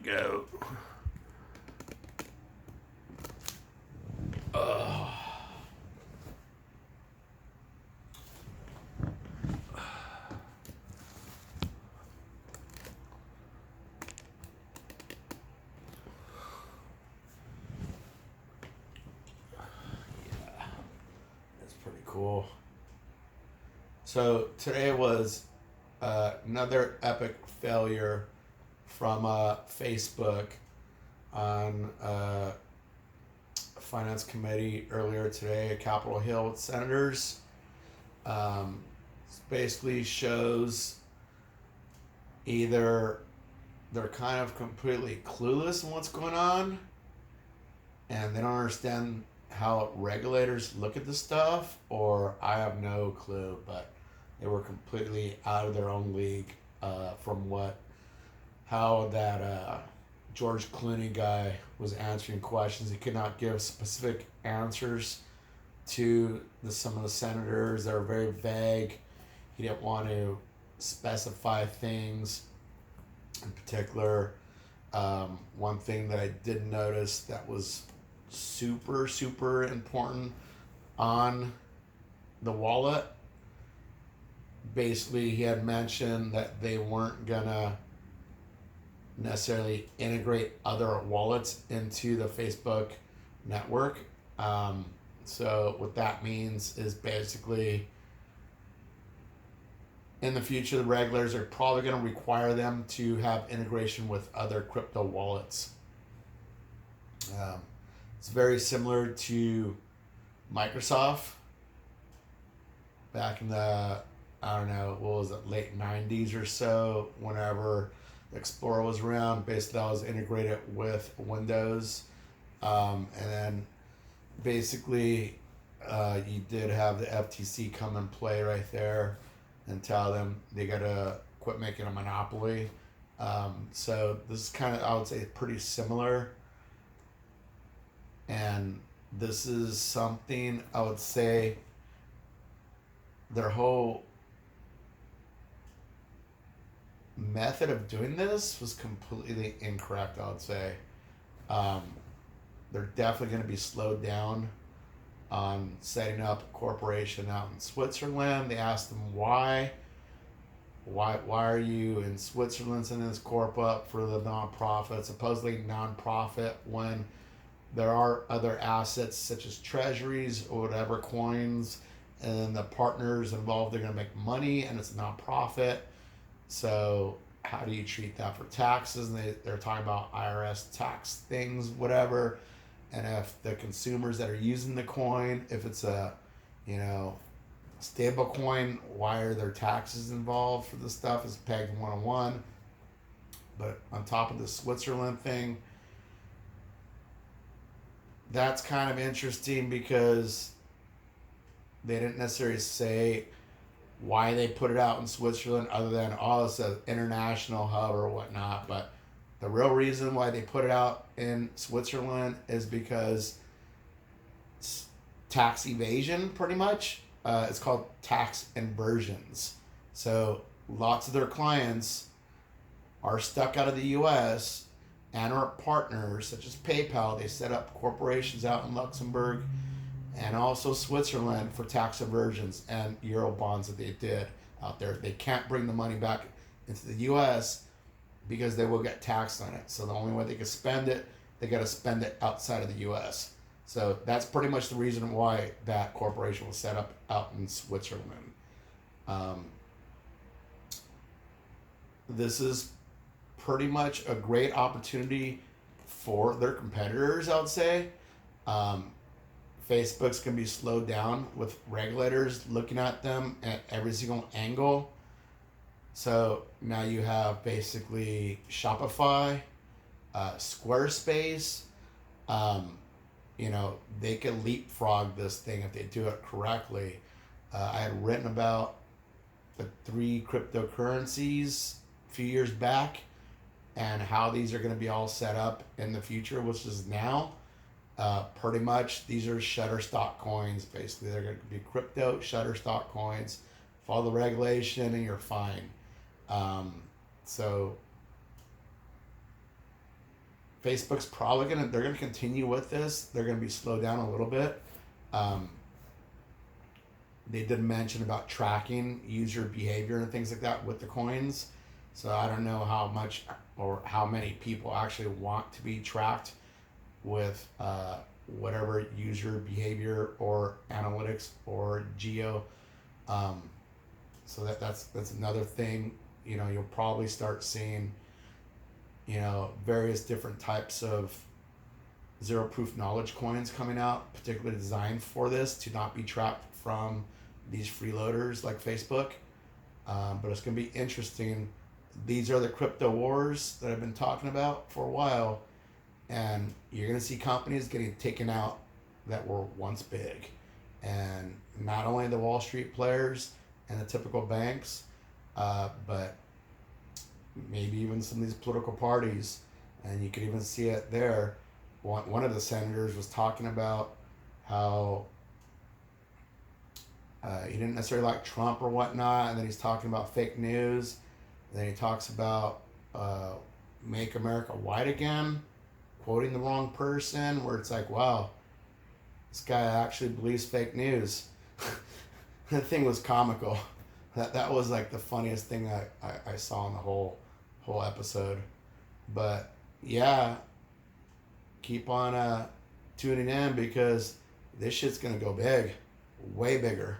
go. Oh. Yeah, that's pretty cool. So today was another epic failure from Facebook on finance committee earlier today at Capitol Hill with senators. Basically shows either they're kind of completely clueless in what's going on and they don't understand how regulators look at this stuff, or I have no clue, but they were completely out of their own league from how that George Clooney guy was answering questions. He could not give specific answers to some of the senators. They were very vague. He didn't want to specify things in particular. One thing that I did notice that was super, super important on the wallet, basically he had mentioned that they weren't gonna necessarily integrate other wallets into the Facebook network. So what that means is basically in the future, the regulators are probably going to require them to have integration with other crypto wallets. It's very similar to Microsoft back in the, I don't know, what was it, late 90s or so, whenever Explorer was around. Basically, that was integrated with Windows. And then basically, you did have the FTC come and play right there and tell them they gotta quit making a monopoly. So this is kind of, I would say, pretty similar. And this is something I would say their whole method of doing this was completely incorrect, I would say. They're definitely going to be slowed down on setting up a corporation out in Switzerland. They asked them why are you in Switzerland setting this corp up for the nonprofit, supposedly nonprofit, when there are other assets such as treasuries or whatever, coins, and the partners involved are going to make money, and it's a nonprofit. So how do you treat that for taxes? And they're talking about IRS tax things, whatever. And if the consumers that are using the coin, if it's a, stable coin, why are there taxes involved for this stuff? Is pegged 101. But on top of the Switzerland thing, that's kind of interesting because they didn't necessarily say why they put it out in Switzerland other than, it's an international hub or whatnot. But the real reason why they put it out in Switzerland is because it's tax evasion, pretty much. It's called tax inversions. So lots of their clients are stuck out of the U.S. and are partners, such as PayPal. They set up corporations out in Luxembourg and also Switzerland for tax aversions and Euro bonds that they did out there. They can't bring the money back into the U.S. because they will get taxed on it. So the only way they can spend it, they got to spend it outside of the U.S. So that's pretty much the reason why that corporation was set up out in Switzerland. This is pretty much a great opportunity for their competitors, I would say. Facebook's going to be slowed down with regulators looking at them at every single angle. So now you have basically Shopify, Squarespace. They can leapfrog this thing if they do it correctly. I had written about the 3 cryptocurrencies a few years back and how these are going to be all set up in the future, which is now. Pretty much, these are Shutterstock coins. Basically, they're going to be crypto Shutterstock coins. Follow the regulation, and you're fine. So Facebook's probably they're gonna continue with this. They're gonna be slowed down a little bit. Um, they did mention about tracking user behavior and things like that with the coins. So I don't know how much or how many people actually want to be tracked with whatever user behavior or analytics or geo. Um, so that's another thing. You'll probably start seeing various different types of zero proof knowledge coins coming out, particularly designed for this to not be tracked from these freeloaders like Facebook. But it's going to be interesting. These are the crypto wars that I've been talking about for a while, and you're going to see companies getting taken out that were once big, and not only the Wall Street players and the typical banks, but maybe even some of these political parties, and you can even see it there. One of the senators was talking about how he didn't necessarily like Trump or whatnot, and then he's talking about fake news, and then he talks about make America white again, quoting the wrong person, where it's like, wow, this guy actually believes fake news. That thing was comical. That was like the funniest thing I saw in the whole episode. But yeah, keep on tuning in, because this shit's gonna go big, way bigger.